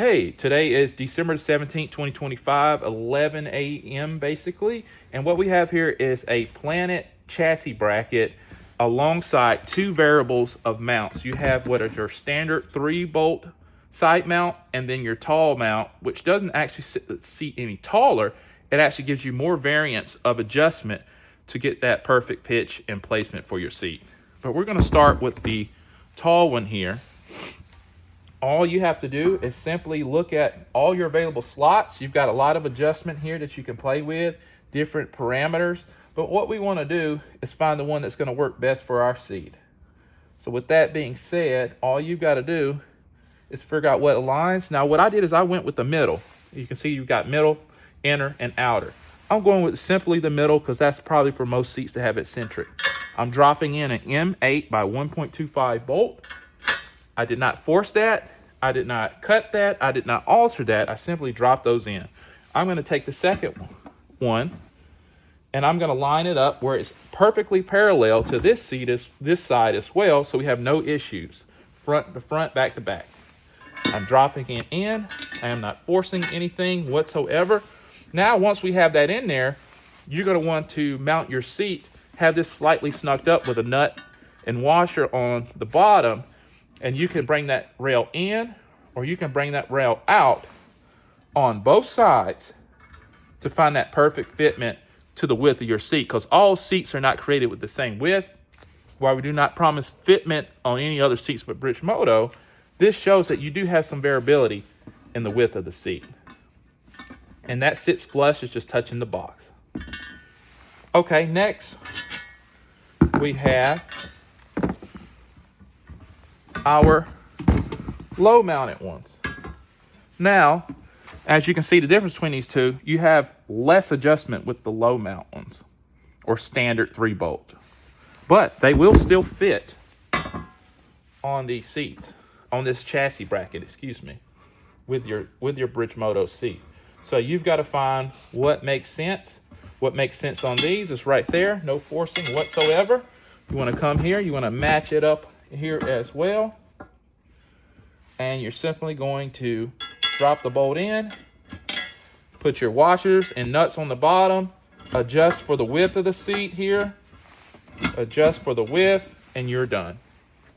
Hey, today is December 17th, 2025, 11 a.m. basically. And what we have here is a Planet chassis bracket alongside two variables of mounts. You have what is your standard 3-bolt side mount and then your tall mount, which doesn't actually seat any taller. It actually gives you more variance of adjustment to get that perfect pitch and placement for your seat. But we're going to start with the tall one here. All you have to do is simply look at all your available slots. You've got a lot of adjustment here that you can play with, different parameters. But what we want to do is find the one that's going to work best for our seat. So with that being said, all you've got to do is figure out what aligns. Now what I did is I went with the middle. You can see you've got middle, inner, and outer. I'm going with simply the middle because that's probably for most seats to have it centric. I'm dropping in an M8 by 1.25 bolt. I did not force that. I did not cut that. I did not alter that. I simply dropped those in. I'm going to take the second one and I'm going to line it up where it's perfectly parallel to this side as well, so we have no issues. Front to front, back to back. I'm dropping it in. I am not forcing anything whatsoever. Now, once we have that in there, you're going to want to mount your seat, have this slightly snugged up with a nut and washer on the bottom. And you can bring that rail in or you can bring that rail out on both sides to find that perfect fitment to the width of your seat, because all seats are not created with the same width. While we do not promise fitment on any other seats but BridgeMoto, this shows that you do have some variability in the width of the seat. And that sits flush, is just touching the box. Okay, next we have our low mounted ones. Now, as you can see the difference between these two, you have less adjustment with the low mount ones or standard 3-bolt, but they will still fit on these seats, on this chassis bracket, excuse me, with your BridgeMoto seat. So you've got to find what makes sense. What makes sense on these is right there, no forcing whatsoever. You want to come here, you want to match it up here as well, and you're simply going to drop the bolt in, put your washers and nuts on the bottom, adjust for the width of the seat here, adjust for the width, and you're done.